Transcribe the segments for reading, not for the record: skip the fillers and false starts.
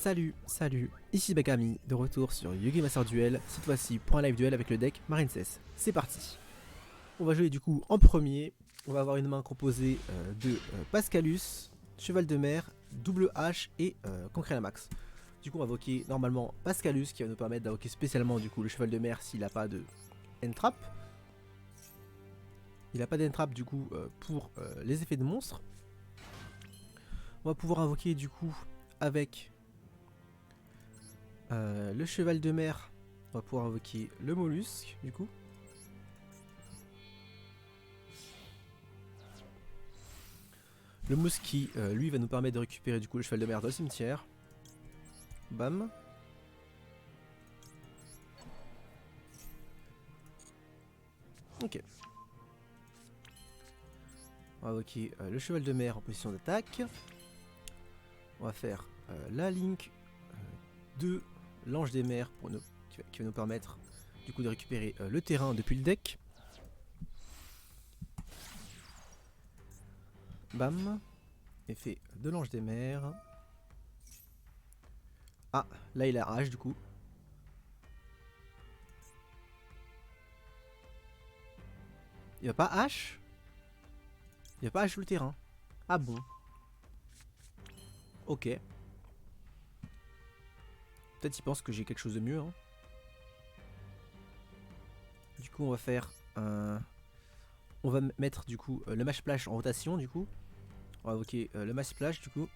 Salut, ici Bakami, de retour sur Yu-Gi Master Duel, cette fois-ci pour un live duel avec le deck Marincess. C'est parti. On va jouer du coup en premier, on va avoir une main composée de Pascalus, Cheval de Mer, Double H et Concrélamax. Du coup on va invoquer normalement Pascalus qui va nous permettre d'invoquer spécialement du coup le Cheval de Mer s'il n'a pas de Entrap. Il n'a pas d'Entrap du coup pour les effets de monstres. On va pouvoir invoquer du coup avec le Cheval de Mer, on va pouvoir invoquer le Mollusque du coup. Le Mollusque qui lui va nous permettre de récupérer du coup le Cheval de Mer dans le cimetière. Bam. Ok. On va invoquer le Cheval de Mer en position d'attaque. On va faire la link de l'Ange des Mers pour nous, qui va nous permettre du coup de récupérer le terrain depuis le deck. Bam. Effet de l'Ange des Mers. Ah, là il a H du coup. Il va pas H. Il va pas H sur le terrain. Ah bon. Ok. Peut-être il pense que j'ai quelque chose de mieux. Hein. Du coup on va faire un... On va mettre du coup le Mash Splash en rotation du coup. On va invoquer le Mash Splash du coup.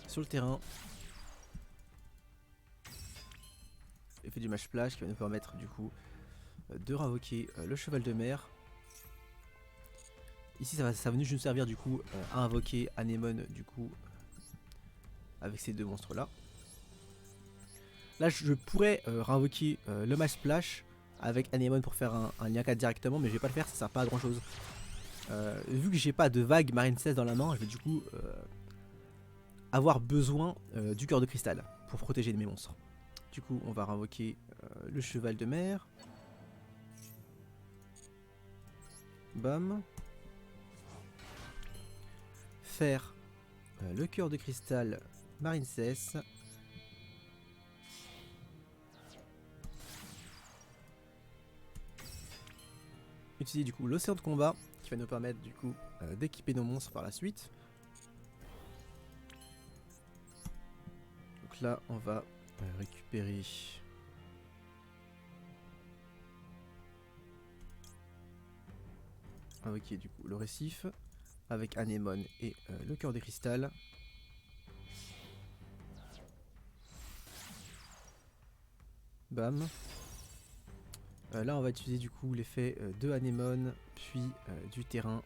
Sur le terrain. Effet du Mash Splash qui va nous permettre du coup de réinvoquer le Cheval de Mer. Ici ça va venir juste servir du coup à invoquer Anémone du coup avec ces deux monstres là. Là je pourrais réinvoquer le Mash Splash avec Anémone pour faire un lien 4 directement, mais je vais pas le faire, ça sert pas à grand chose. Vu que j'ai pas de vague Marincess dans la main, je vais du coup avoir besoin du cœur de cristal pour protéger mes monstres. Du coup on va réinvoquer le Cheval de Mer. Bam. Faire le cœur de cristal Marincess. Utiliser du coup l'océan de combat qui va nous permettre du coup d'équiper nos monstres par la suite. Donc là on va récupérer invoquer du coup le récif avec Anémone et le cœur de cristal. Bam. Là on va utiliser du coup l'effet de Anémone puis du terrain.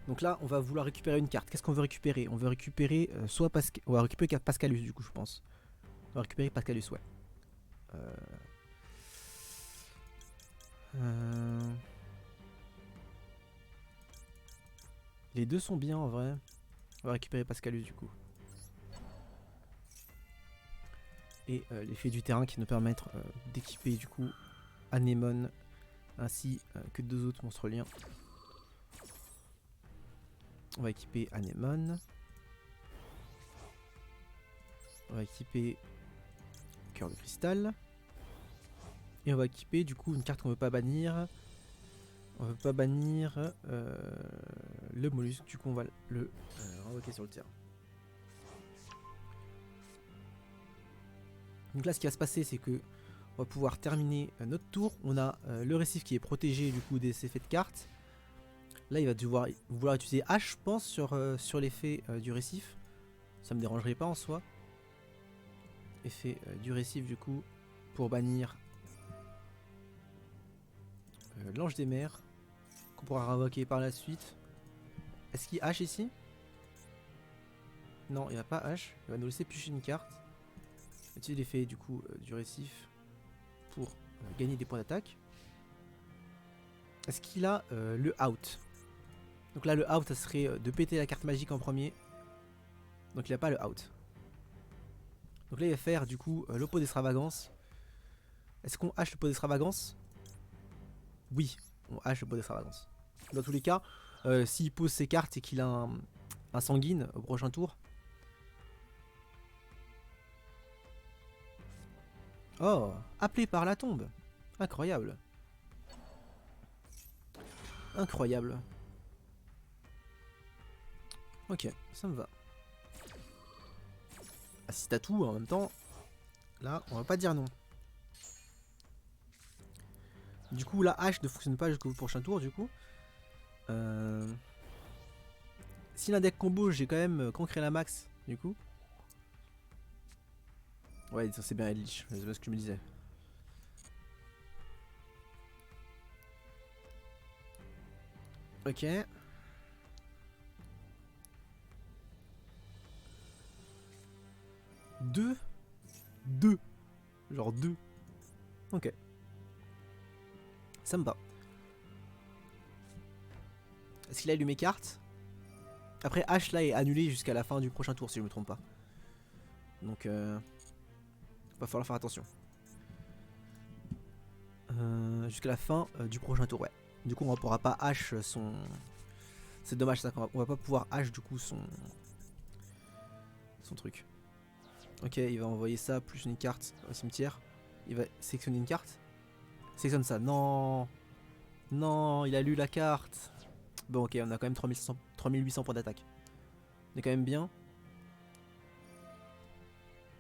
Donc là on va vouloir récupérer une carte. Qu'est-ce qu'on veut récupérer? On veut récupérer on va récupérer carte Pascalus du coup je pense. On va récupérer Pascalus, ouais. Les deux sont bien en vrai. On va récupérer Pascalus du coup. Et l'effet du terrain qui nous permettre d'équiper du coup Anémone ainsi que deux autres monstres liens. On va équiper Anémone. On va équiper Cœur de Cristal. Et on va équiper du coup une carte qu'on veut pas bannir. On veut pas bannir le mollusque, du coup on va le renvoyer sur le terrain. Donc là ce qui va se passer c'est que on va pouvoir terminer notre tour. On a le récif qui est protégé du coup des effets de cartes. Là il va devoir vouloir utiliser H je pense sur l'effet du récif. Ça me dérangerait pas en soi. Effet du récif du coup pour bannir l'ange des mers qu'on pourra réinvoquer par la suite. Est-ce qu'il H ici? Non il va pas H, il va nous laisser piocher une carte. Utiliser l'effet du coup du récif pour gagner des points d'attaque. Est-ce qu'il a le out? Donc là le out ça serait de péter la carte magique en premier. Donc il n'a pas le out. Donc là il va faire du coup le pot d'extravagance. Est-ce qu'on hache le pot d'extravagance? Oui, on hache le pot d'extravagance. Dans tous les cas, s'il pose ses cartes et qu'il a un sanguine au prochain tour. Oh, appelé par la tombe. Incroyable. Incroyable. Ok, ça me va. Ah, si t'as tout en même temps, là, on va pas dire non. Du coup, la hache ne fonctionne pas jusqu'au prochain tour, du coup. Si l'index combo, j'ai quand même cancré la max, du coup. Ouais, ça c'est bien Edlich, c'est ce que je me disais. Ok. Deux. Deux. Genre deux. Ok. Ça me va. Est-ce qu'il a allumé carte? Après, H là est annulé jusqu'à la fin du prochain tour, si je me trompe pas. Donc, va falloir faire attention. Jusqu'à la fin du prochain tour, ouais. Du coup, on ne pourra pas H son. C'est dommage ça, on va pas pouvoir H du coup son truc. Ok, il va envoyer ça plus une carte au cimetière. Il va sélectionner une carte. Sélectionne ça. Non. Non, il a lu la carte. Bon, ok, on a quand même 3800 points d'attaque. On est quand même bien.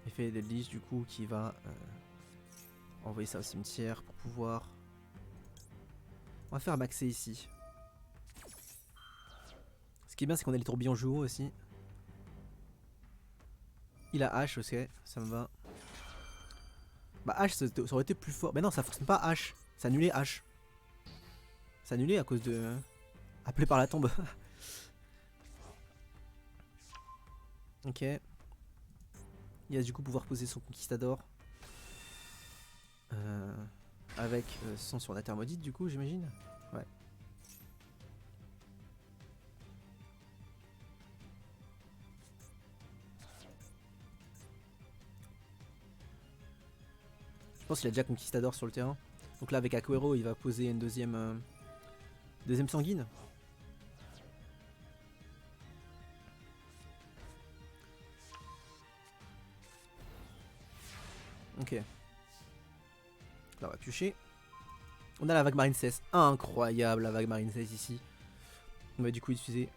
Effet d'Eldlich du coup qui va envoyer ça au cimetière pour pouvoir. On va faire maxer ici. Ce qui est bien, c'est qu'on a les tourbillons jouaux aussi. Il a H, ok, ça me va. Bah H ça aurait été plus fort. Mais non, ça fonctionne pas H. C'est annulé H. C'est annulé à cause de. Appelé par la tombe. Ok. Il va du coup pouvoir poser son conquistador. Avec son sur la terre maudite du coup j'imagine. Ouais. Je pense qu'il a déjà conquistador sur le terrain. Donc là avec Aquero il va poser une deuxième sanguine. Ok. Là on va piocher. On a la vague marine 16. Incroyable la vague marine 16 ici. On va du coup utiliser.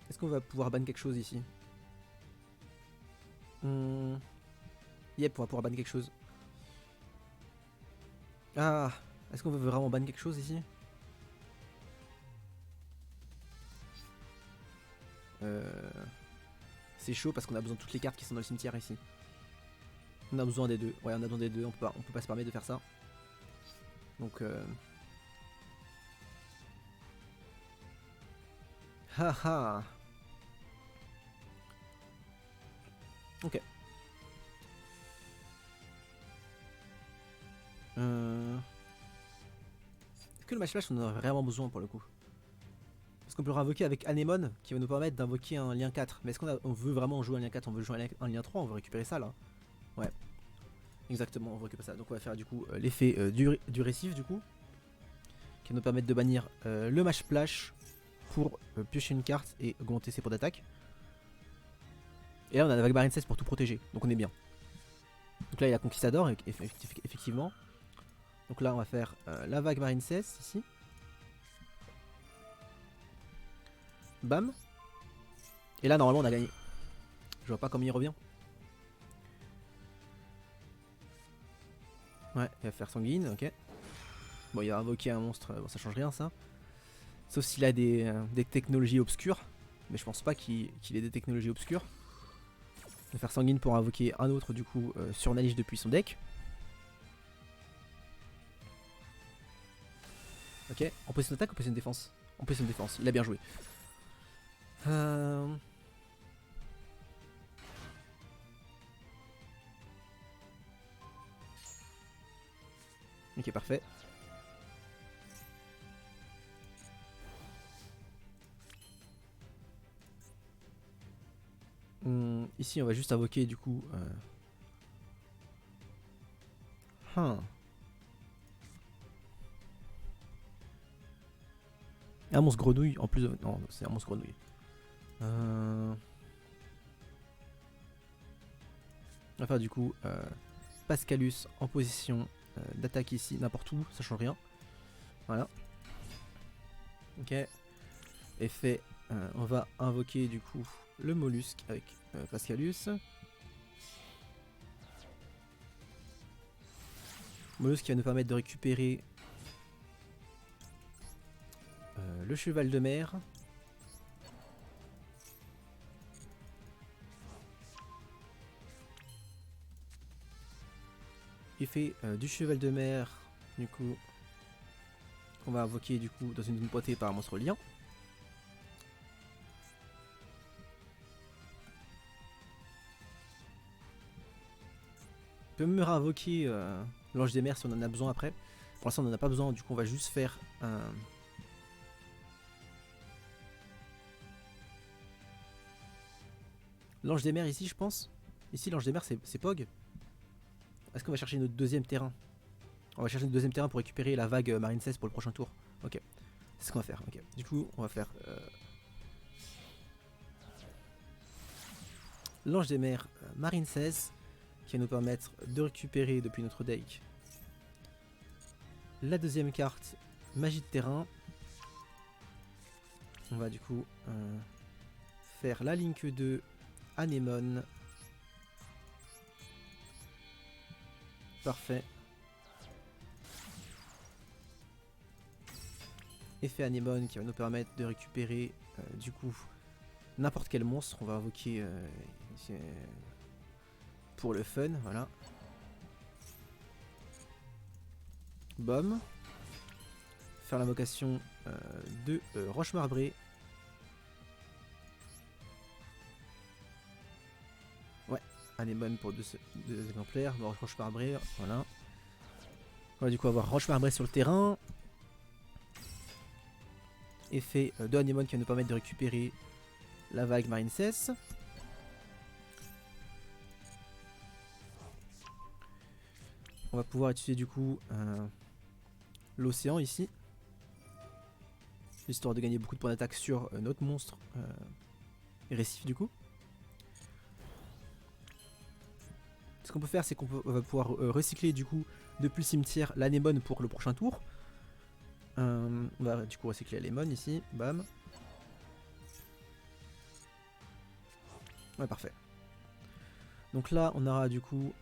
Est-ce qu'on va pouvoir ban quelque chose ici? Yep, on va pouvoir ban quelque chose. Ah, est-ce qu'on veut vraiment ban quelque chose ici? C'est chaud parce qu'on a besoin de toutes les cartes qui sont dans le cimetière ici. On a besoin des deux. Ouais, on a besoin des deux. On peut pas se permettre de faire ça. Donc, haha. Ok. Est-ce que le match flash on en a vraiment besoin pour le coup? Parce qu'on peut le réinvoquer avec Anémone qui va nous permettre d'invoquer un lien 4. Mais est-ce qu'on veut vraiment jouer un lien 4? On veut jouer un lien 3, on veut récupérer ça là. Ouais. Exactement, on veut récupérer ça. Donc on va faire du coup l'effet du récif du coup. Qui va nous permettre de bannir le match splash pour piocher une carte et augmenter ses points d'attaque. Et là on a la vague marine 16 pour tout protéger. Donc on est bien. Donc là il y a Conquistador effectivement. Donc là on va faire la vague marine 16 ici. Bam. Et là normalement on a gagné. Je vois pas comment il revient. Ouais, il va faire sanguine, ok. Bon, il va invoquer un monstre, bon, ça change rien ça. Sauf s'il a des technologies obscures. Mais je pense pas qu'il ait des technologies obscures. Il va faire sanguine pour invoquer un autre du coup sur Nalish depuis son deck. Ok, on peut une attaque ou on peut une défense? On peut une défense, il a bien joué. Ok, parfait. Ici, on va juste invoquer du coup. Un monstre grenouille en plus de... Non, c'est un monstre grenouille. On va faire du coup Pascalus en position d'attaque ici, n'importe où, ça change rien. Voilà. Ok. Effet, on va invoquer du coup le mollusque avec Pascalus. Mollusque qui va nous permettre de récupérer le cheval de mer. Effet du cheval de mer, du coup, on va invoquer du coup dans une zone pointée par un monstre liant. On peut me réinvoquer l'ange des mers si on en a besoin après. Pour l'instant on n'en a pas besoin, du coup on va juste faire un... L'ange des mers ici je pense. Ici l'ange des mers c'est Pog. Est-ce qu'on va chercher notre deuxième terrain? On va chercher notre deuxième terrain pour récupérer la vague Marine 16 pour le prochain tour. Ok, c'est ce qu'on va faire. Ok. Du coup on va faire l'ange des mers Marine 16 qui va nous permettre de récupérer depuis notre deck la deuxième carte magie de terrain. On va du coup faire la Link 2 Anémone. Parfait. Effet Anémone qui va nous permettre de récupérer du coup n'importe quel monstre. On va invoquer pour le fun, voilà. Bom. Faire l'invocation de Roche Marbrée. Ouais, Anémone pour deux exemplaires. Bon, Roche Marbrée, voilà. On va du coup avoir Roche Marbrée sur le terrain. Effet de Anémone qui va nous permettre de récupérer la vague Marine 16. On va pouvoir utiliser du coup l'océan ici. Histoire de gagner beaucoup de points d'attaque sur notre monstre récif du coup. Ce qu'on peut faire c'est qu'on va pouvoir recycler du coup depuis le cimetière l'anémone pour le prochain tour. On va du coup recycler l'anémone ici, bam. Ouais parfait. Donc là on aura du coup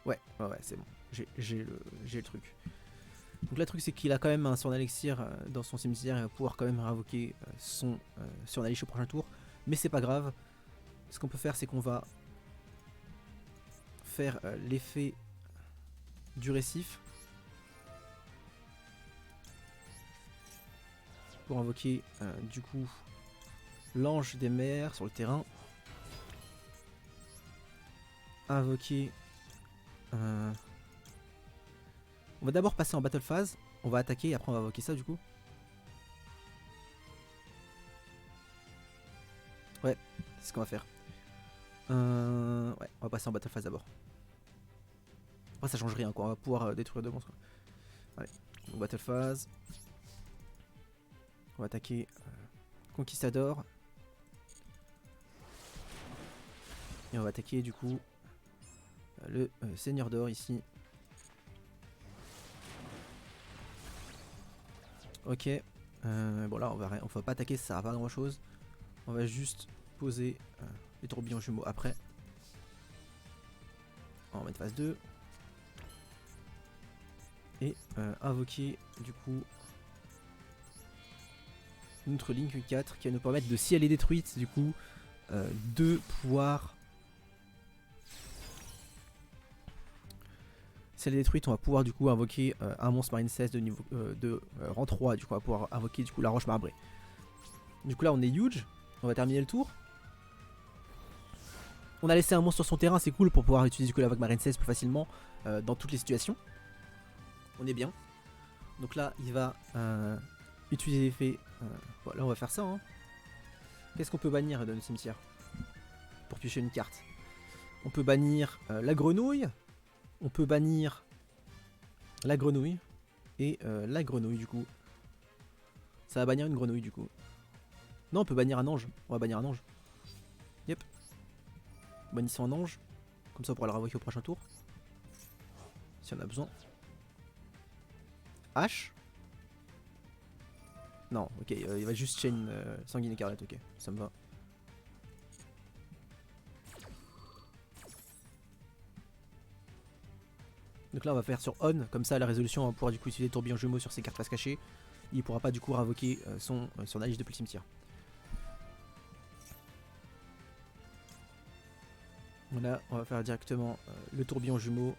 ouais c'est bon, j'ai le truc. Donc là, le truc, c'est qu'il a quand même un Surnaelixir dans son cimetière. Il va pouvoir quand même invoquer son Surnalich au prochain tour. Mais c'est pas grave. Ce qu'on peut faire, c'est qu'on va faire l'effet du récif. Pour invoquer du coup l'ange des mers sur le terrain. Invoquer... On va d'abord passer en battle phase, on va attaquer et après on va invoquer ça du coup. Ouais, c'est ce qu'on va faire. Ouais, on va passer en battle phase d'abord. Après ça change rien quoi, on va pouvoir détruire deux monstres. Allez, donc battle phase. On va attaquer Conquistador. Et on va attaquer du coup le Seigneur d'or ici. Ok, bon là on va pas attaquer, ça sert à pas grand chose. On va juste poser les tourbillons jumeaux après. On va mettre phase 2. Et invoquer du coup notre Link 4 qui va nous permettre de, si elle est détruite, du coup de pouvoir... Si elle est détruite, on va pouvoir du coup invoquer un monstre Marine 16 de niveau rang 3, du coup on va pouvoir invoquer du coup la roche marbrée. Du coup là on est huge, on va terminer le tour. On a laissé un monstre sur son terrain, c'est cool pour pouvoir utiliser du coup la vague Marine 16 plus facilement dans toutes les situations. On est bien. Donc là il va utiliser l'effet... voilà, on va faire ça. Hein. Qu'est-ce qu'on peut bannir de notre cimetière pour piocher une carte? On peut bannir la grenouille. On peut bannir la grenouille et la grenouille du coup. Ça va bannir une grenouille du coup. Non, on peut bannir un ange. On va bannir un ange. Yep. Bannissons un ange. Comme ça on pourra le réinvoquer au prochain tour. Si on a besoin. H. Non, ok, il va juste chain sanguine écarlate, ok, ça me va. Donc là on va faire sur on, comme ça la résolution on va pouvoir du coup utiliser tourbillon jumeau sur ses cartes face cachée. Il pourra pas du coup réinvoquer son Alice depuis le cimetière. Voilà, on va faire directement le tourbillon jumeau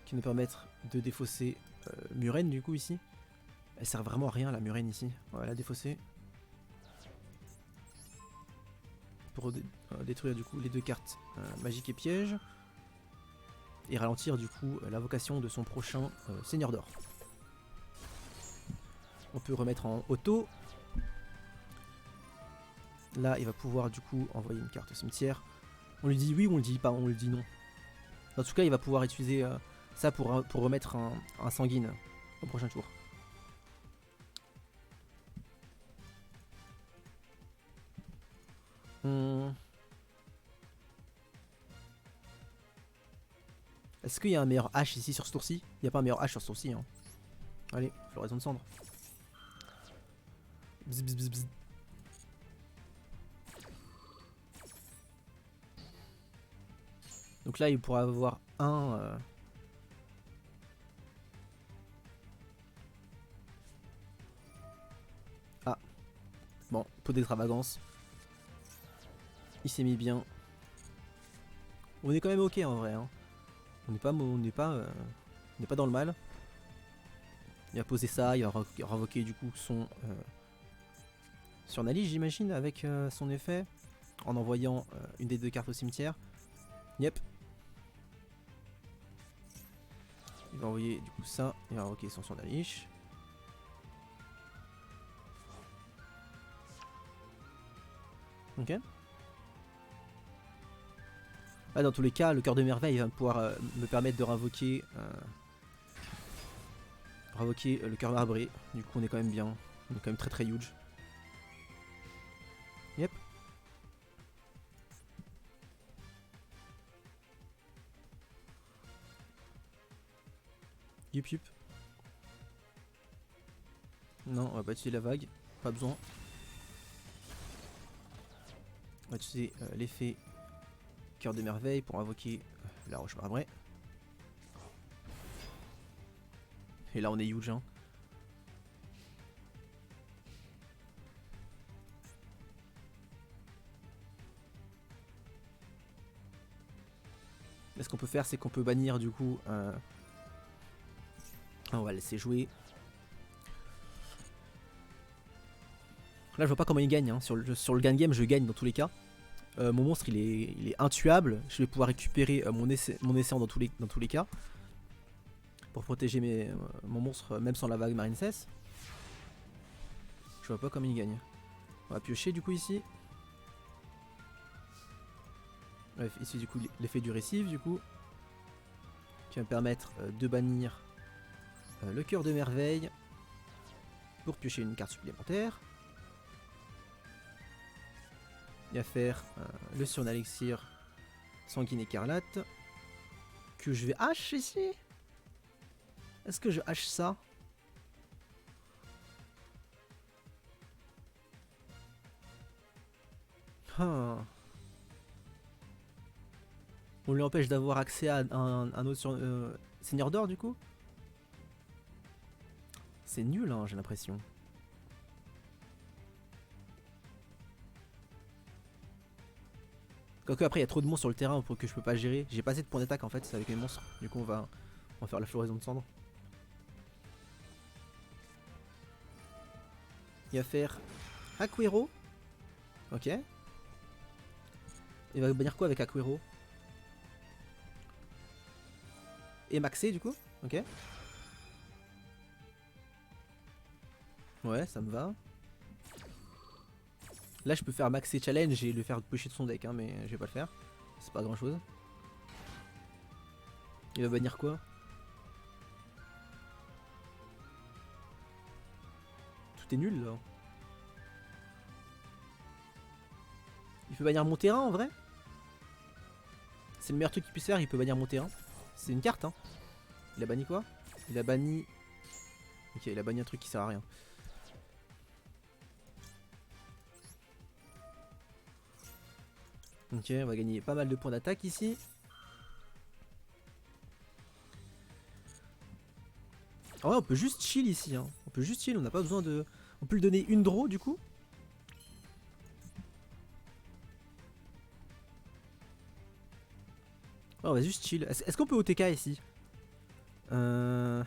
qui nous permettre de défausser Muren du coup ici. Elle sert vraiment à rien la Muren ici, on va la défausser. Pour détruire du coup les deux cartes magiques et pièges. Et ralentir du coup l'invocation de son prochain Seigneur d'Or. On peut remettre en auto. Là il va pouvoir du coup envoyer une carte au cimetière. On lui dit oui ou on le dit pas, on le dit non. En tout cas il va pouvoir utiliser ça pour remettre un sanguine au prochain tour. Est-ce qu'il y a un meilleur H ici sur ce tour-ci? Il n'y a pas un meilleur H sur ce tour-ci. Hein. Allez, floraison de cendre. Bzz, bzz, bzz, bzz. Donc là, il pourra avoir un... Ah. Bon, peu d'extravagance. Il s'est mis bien. On est quand même ok en vrai. Hein. On n'est pas dans le mal. Il va poser ça, il va réinvoquer du coup son Alice j'imagine avec son effet. En envoyant une des deux cartes au cimetière. Yep. Il va envoyer du coup ça, il va invoquer son Alice. Ok. Là, dans tous les cas, le cœur de merveille va pouvoir me permettre de réinvoquer le cœur marbré. Du coup, on est quand même bien. On est quand même très très huge. Yep. Yup yup. Non, on va pas utiliser la vague. Pas besoin. On va utiliser l'effet cœur de merveille pour invoquer la roche marbrée. Et là on est huge hein. Là ce qu'on peut faire c'est qu'on peut bannir du coup on va laisser jouer. Là je vois pas comment il gagne hein. Sur le gun game je gagne dans tous les cas. Mon monstre il est intuable. Je vais pouvoir récupérer mon essayant dans tous les cas. Pour protéger mon monstre même sans la vague marine cesse. Je vois pas comment il gagne. On va piocher du coup ici. Bref, ici du coup l'effet du récif du coup. Qui va me permettre de bannir le cœur de merveille. Pour piocher une carte supplémentaire. Il va faire le surnaelixir sanguine écarlate. Que je vais hache ici. Est-ce que je hache ça? Ah. On lui empêche d'avoir accès à un autre Seigneur d'Or du coup. C'est nul hein, j'ai l'impression. Quoique après il y a trop de monstres sur le terrain pour que je peux pas gérer. J'ai pas assez de points d'attaque en fait avec les monstres. Du coup on va faire la floraison de cendre. Il va faire Aquero. Ok. Il va bannir quoi avec Aquero? Et maxé du coup. Ok. Ouais ça me va. Là je peux faire maxé challenge et le faire pusher de son deck hein, mais je vais pas le faire. C'est pas grand chose. Il va bannir quoi? tout est nul là. Il peut bannir mon terrain en vrai. C'est le meilleur truc qu'il puisse faire, il peut bannir mon terrain. C'est une carte hein. Il a banni quoi? Il a banni... Ok, il a banni un truc qui sert à rien. Ok, on va gagner pas mal de points d'attaque ici. Ah ouais, on peut juste chill ici. Hein. On peut juste chill, on n'a pas besoin de... On peut lui donner une draw du coup. Ouais, on va juste chill. Est-ce qu'on peut OTK ici? On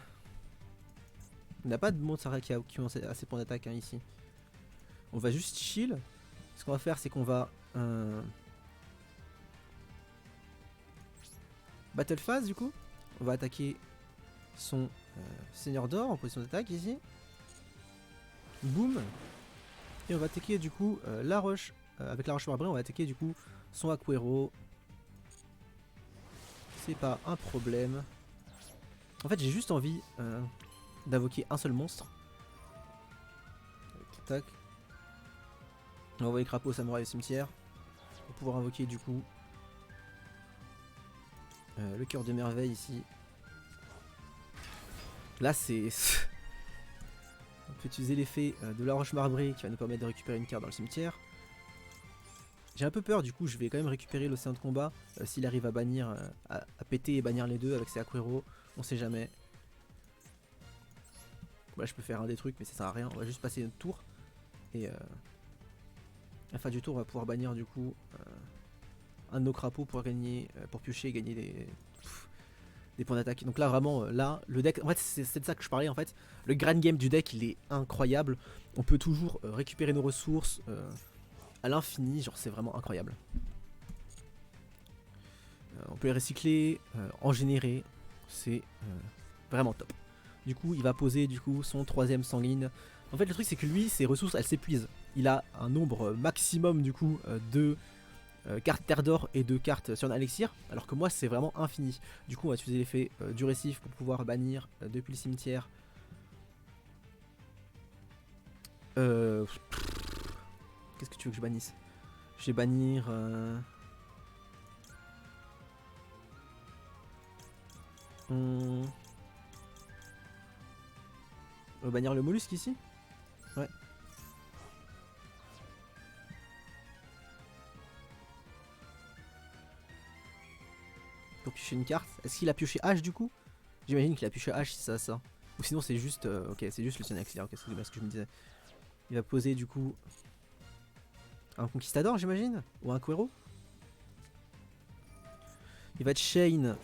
n'a pas de monstres qui ont assez points d'attaque hein, ici. On va juste chill. Ce qu'on va faire, c'est qu'on va... Battle phase du coup. On va attaquer son Seigneur d'or en position d'attaque ici. Boum. Et on va attaquer du coup la roche. Avec la roche marbrée, on va attaquer du coup son Aquero. C'est pas un problème. En fait, j'ai juste envie d'invoquer un seul monstre. Tac. On va envoyer Crapaud, Samouraï au cimetière. Pour pouvoir invoquer du coup le cœur de merveille ici. Là, c'est... On peut utiliser l'effet de la roche marbrée qui va nous permettre de récupérer une carte dans le cimetière. J'ai un peu peur, du coup, je vais quand même récupérer l'océan de combat. S'il arrive à bannir, à péter et bannir les deux avec ses Aquero, on sait jamais. Là, je peux faire un des trucs, mais ça sert à rien. On va juste passer notre tour. Et à la fin du tour, on va pouvoir bannir du coup un de nos crapauds pour gagner, pour piocher et gagner des points d'attaque. Donc là, vraiment, là, le deck, en fait, c'est de ça que je parlais. En fait, le grand game du deck, il est incroyable. On peut toujours récupérer nos ressources à l'infini. Genre, c'est vraiment incroyable. On peut les recycler, en générer. C'est vraiment top. Du coup, il va poser du coup son troisième sanguine. En fait, le truc, c'est que lui, ses ressources, elles s'épuisent. Il a un nombre maximum du coup de cartes terre d'or et de cartes sur un élixir, alors que moi, c'est vraiment infini. Du coup, on va utiliser l'effet du récif pour pouvoir bannir depuis le cimetière. Qu'est-ce que tu veux que je bannisse? Je vais bannir... On va bannir le mollusque ici. Ouais. Pour piocher une carte. Est-ce qu'il a pioché H du coup? J'imagine qu'il a pioché H si ça ça. Ou sinon c'est juste... ok, c'est juste le Synaxir. Ok, c'est bien ce que je me disais. Il va poser du coup... un Conquistador j'imagine? Ou un Quero? Il va chain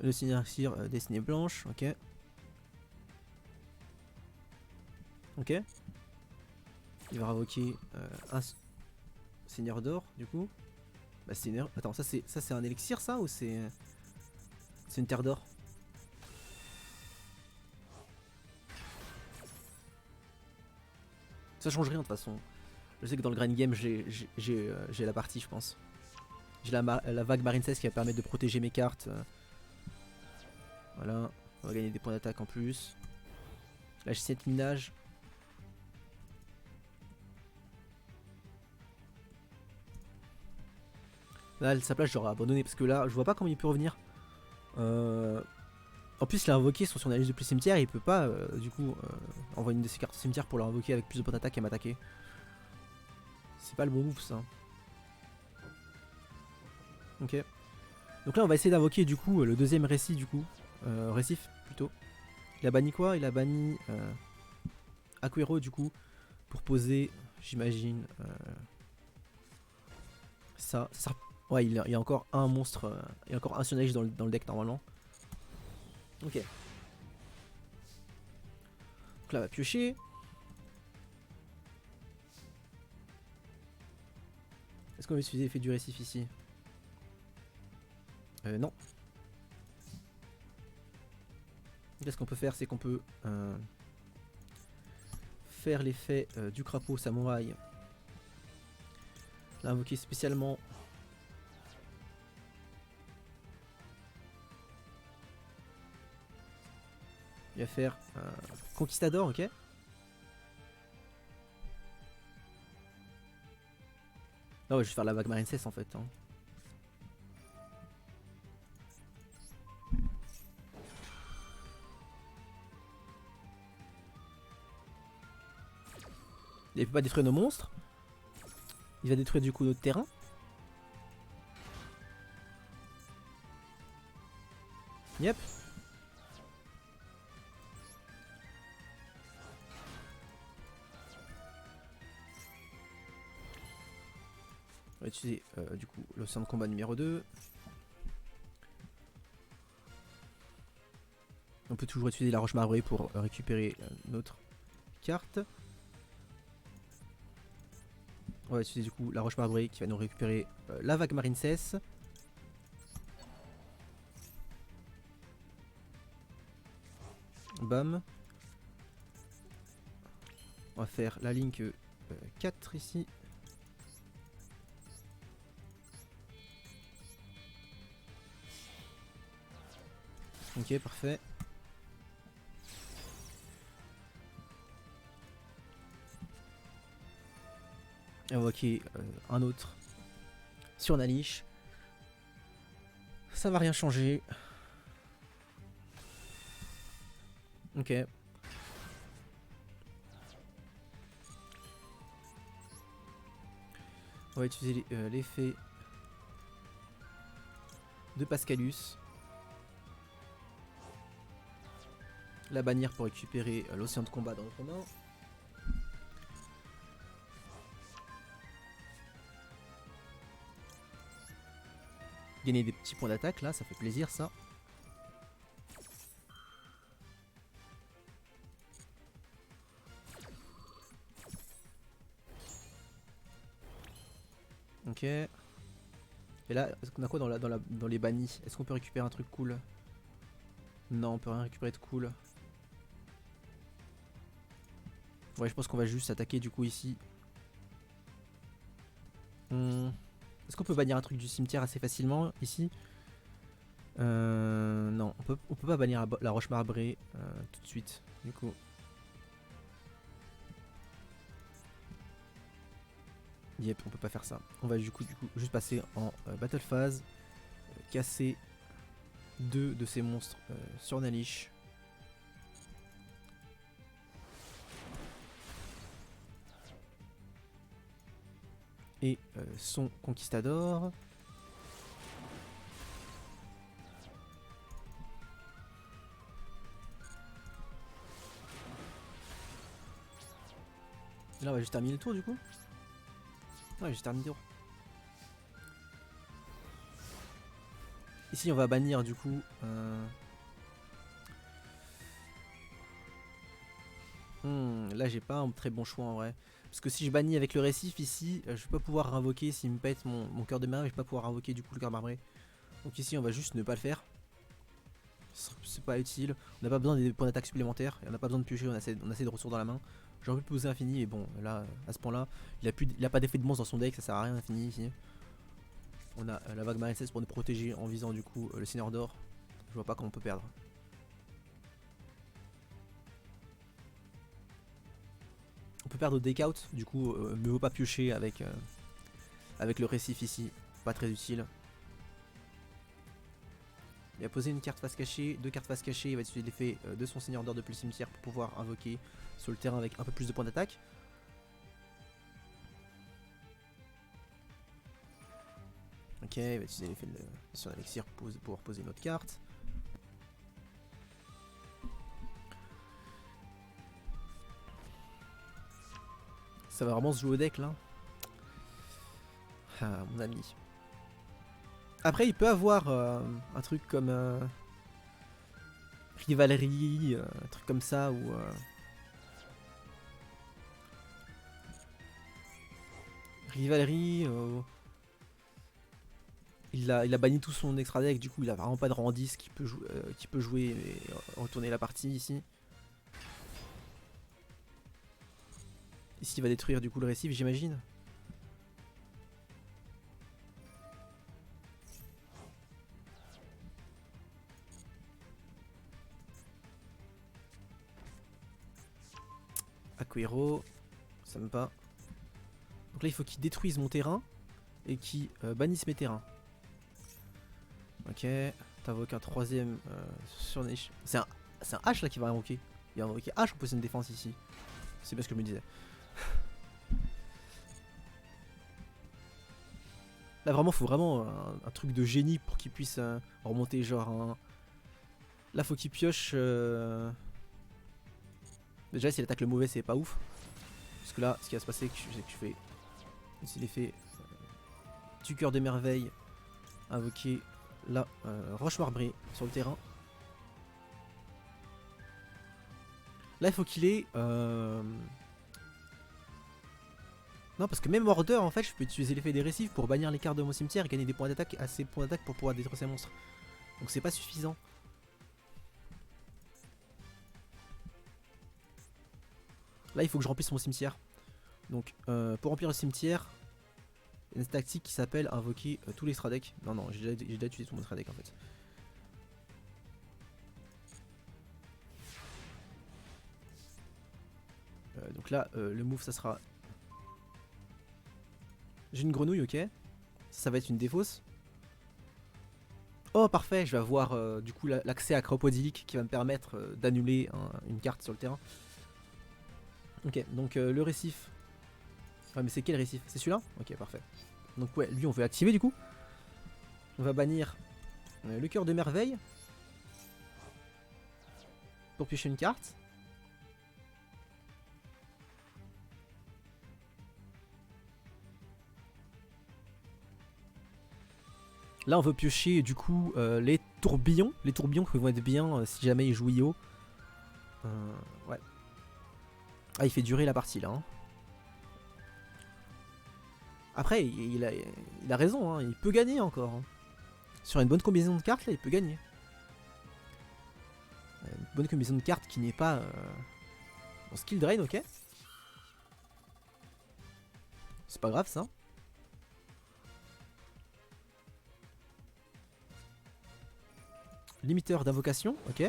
le Synaxir Destinée Blanche. Ok. Ok. Il va invoquer un Seigneur d'or du coup. Bah c'est une... Attends, ça c'est un élixir ça ou c'est une terre d'or? Ça change rien de toute façon. Je sais que dans le Grand Game j'ai la partie je pense. J'ai la vague marine 16 qui va permettre de protéger mes cartes. Voilà. On va gagner des points d'attaque en plus. Là j'ai 7 minages. Là sa place j'aurais abandonné parce que là je vois pas comment il peut revenir. En plus il a invoqué sur son analyse depuis le cimetière, il peut pas du coup envoyer une de ses cartes au cimetière pour l'invoquer avec plus de points d'attaque et m'attaquer. C'est pas le bon move ça. Ok. Donc là on va essayer d'invoquer du coup le deuxième récit du coup. Récif plutôt. Il a banni quoi? Il a banni Aquero du coup. Pour poser, j'imagine, ça. Ouais, il y a encore un monstre, il y a encore un Sunage dans le deck normalement. Ok. Donc là on va piocher. Est-ce qu'on va utiliser l'effet du récif ici? Non. Là ce qu'on peut faire c'est qu'on peut faire l'effet du crapaud samouraï. L'invoquer spécialement. Il va faire Conquistador, ok. Non, ouais, je vais faire la vague marine cesse en fait. Hein. Il peut pas détruire nos monstres. Il va détruire du coup notre terrain. Yep. On va utiliser du coup l'océan de combat numéro 2. On peut toujours utiliser la roche marbrée pour récupérer notre carte. On va utiliser du coup la roche marbrée qui va nous récupérer la vague marine cesse. Bam. On va faire la link 4 ici. Ok, parfait. Invoquer un autre sur Nalish. Ça va rien changer. Ok. On va utiliser l'effet de Pascalus. La bannière pour récupérer l'océan de combat dans notre main. Gagner des petits points d'attaque là, ça fait plaisir ça. Ok. Et là, est-ce qu'on a quoi dans les bannis? Est-ce qu'on peut récupérer un truc cool? Non, on peut rien récupérer de cool. Ouais, je pense qu'on va juste attaquer du coup ici. Est-ce qu'on peut bannir un truc du cimetière assez facilement ici? Non, on peut pas bannir la roche marbrée tout de suite. Du coup. Yep, on peut pas faire ça. On va du coup juste passer en battle phase. Casser 2 de ces monstres sur Nalish. Et son conquistador. Et là on va juste terminer le tour du coup. Ouais, juste terminer le tour. Ici on va bannir du coup là j'ai pas un très bon choix en vrai. Parce que si je bannis avec le récif ici, je vais pas pouvoir invoquer, s'il me pète mon cœur de main, je vais pas pouvoir invoquer du coup le cœur marbré. Donc ici on va juste ne pas le faire. C'est pas utile. On n'a pas besoin des points d'attaque supplémentaires. Et on n'a pas besoin de piocher, on a assez de ressources dans la main. J'ai envie de poser infini, mais bon, là, à ce point-là, il a pas d'effet de monstre dans son deck, ça sert à rien infini ici. On a la vague marine 16 pour nous protéger en visant du coup le Seigneur d'Or. Je vois pas comment on peut perdre. On peut perdre au deck-out, du coup, ne vaut pas piocher avec le récif ici. Pas très utile. Il a posé une carte face cachée, 2 cartes face cachée, il va utiliser l'effet de son Seigneur d'Or depuis le cimetière pour pouvoir invoquer sur le terrain avec un peu plus de points d'attaque. Ok, il va utiliser l'effet de son élixir pour pouvoir poser une autre carte. Ça va vraiment se jouer au deck là. Ah, mon ami. Après, il peut avoir un truc comme Rivalerie, un truc comme ça, ou Rivalerie. Il a banni tout son extra deck, du coup, il a vraiment pas de rang 10 qui peut jouer et retourner la partie ici. Ici, il va détruire du coup le récif, j'imagine. Aquero, ça me pas. Donc là, il faut qu'il détruise mon terrain. et qui bannissent mes terrains. Ok, t'invoques un troisième sur niche. C'est un H là qui va invoquer. Il va invoquer H en position de défense ici. C'est bien ce que je me disais. Là vraiment faut vraiment un truc de génie pour qu'il puisse remonter genre un... Là faut qu'il pioche... Déjà s'il attaque le mauvais c'est pas ouf. Parce que là ce qui va se passer c'est que je fais... S'il est fait... Tueur de merveille. Invoquer la roche marbrée sur le terrain. Là il faut qu'il ait... Non parce que même Order en fait je peux utiliser l'effet des récifs pour bannir les cartes de mon cimetière et gagner des points d'attaque, assez points d'attaque pour pouvoir détruire ces monstres. Donc c'est pas suffisant. Là il faut que je remplisse mon cimetière. Donc pour remplir le cimetière, il y a une tactique qui s'appelle invoquer tous les extra decks. Non j'ai déjà utilisé tout mon extra deck en fait. Donc là le move ça sera... J'ai une grenouille, ok. Ça va être une défausse. Oh parfait, je vais avoir du coup l'accès à Crocodilic qui va me permettre d'annuler une carte sur le terrain. Ok, donc le récif. Ouais mais c'est quel récif? C'est celui-là? Ok parfait. Donc ouais, lui on veut l'activer du coup. On va bannir le cœur de merveille. Pour piocher une carte. Là on veut piocher du coup les tourbillons. Les tourbillons qui vont être bien si jamais il joue Io. Ouais. Ah il fait durer la partie là. Hein. Après il a raison, hein, il peut gagner encore. Hein. Sur une bonne combinaison de cartes là il peut gagner. Une bonne combinaison de cartes qui n'est pas... Bon, skill drain ok. C'est pas grave ça. Limiteur d'invocation, ok.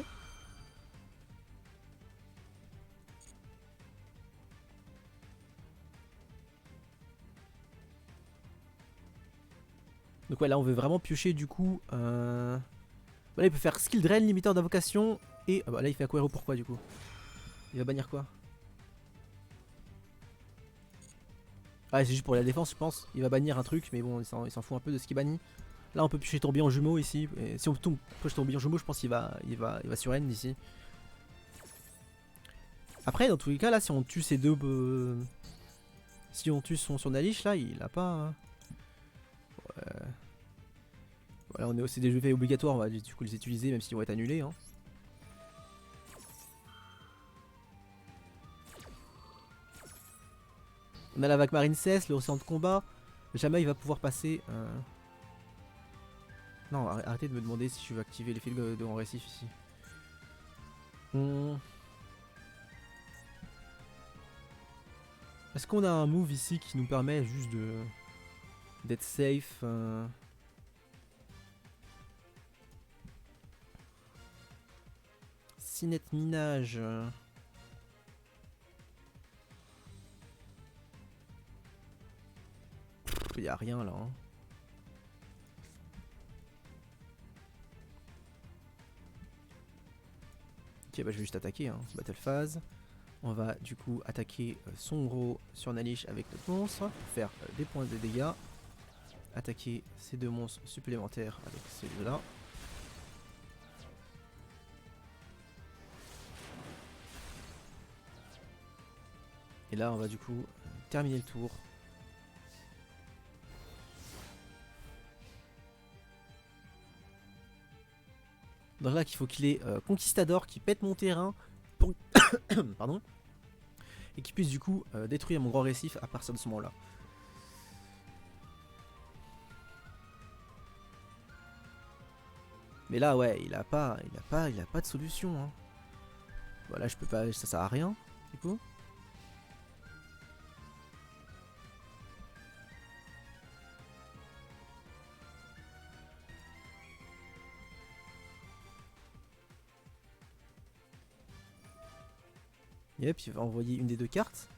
Donc ouais là on veut vraiment piocher du coup Là il peut faire skill drain, limiteur d'invocation. Et bah, là il fait Aquero pourquoi du coup? Il va bannir quoi? Ah c'est juste pour la défense je pense. Il va bannir un truc mais bon il s'en fout un peu de ce qu'il bannit. Là on peut piocher tourbillon jumeau ici. Et si on pioche tourbillon jumeau je pense qu'il va sur N ici. Après dans tous les cas là si on tue ces deux... si on tue son Nalish là il a pas... Voilà, c'est des jeux faits obligatoires, on va du coup les utiliser même s'ils vont être annulés. Hein. On a la vague marine cesse, le océan de combat. Jamais il va pouvoir passer... Non, arrêtez de me demander si je veux activer l'effet de grand récif ici. Est-ce qu'on a un move ici qui nous permet juste d'être safe Sinette minage. Il y a rien là. Hein. Ok, bah je vais juste attaquer. Hein. Battle phase. On va du coup attaquer son gros sur Nalish avec notre monstre pour faire des points de dégâts. Attaquer ces deux monstres supplémentaires avec ces deux là. Et là on va du coup terminer le tour. Donc là qu'il faut qu'il ait Conquistador qui pète mon terrain pour... Pardon. Et qui puisse du coup détruire mon grand récif à partir de ce moment là. Mais là ouais il a pas de solution hein. Voilà je peux pas, ça sert à rien du coup. Yep, il va envoyer une des deux cartes.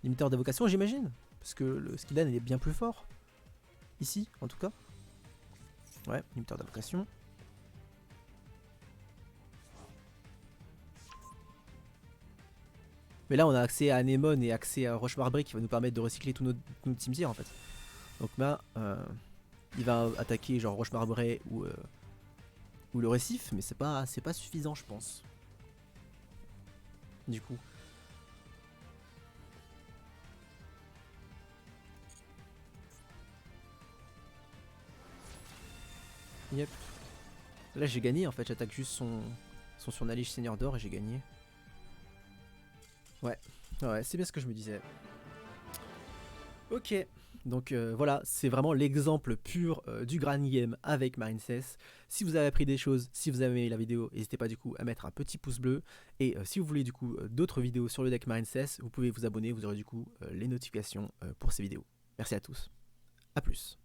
Limiteur d'évocation j'imagine. Parce que le Skillan il est bien plus fort. ici en tout cas. Ouais, limiteur d'invocation. Mais là on a accès à Anémone et accès à Roche Marbrée qui va nous permettre de recycler tout notre cimetière en fait. Donc là, il va attaquer genre Roche Marbrée ou le récif, mais c'est pas suffisant je pense. Du coup. Yep. Là j'ai gagné en fait, j'attaque juste son surnalige Seigneur d'Or et j'ai gagné. Ouais, ouais, c'est bien ce que je me disais. Ok, donc voilà, c'est vraiment l'exemple pur du Grand Game avec Marincess. Si vous avez appris des choses, si vous avez aimé la vidéo, n'hésitez pas du coup à mettre un petit pouce bleu. Et si vous voulez du coup d'autres vidéos sur le deck Marincess, vous pouvez vous abonner, vous aurez du coup les notifications pour ces vidéos. Merci à tous, à plus.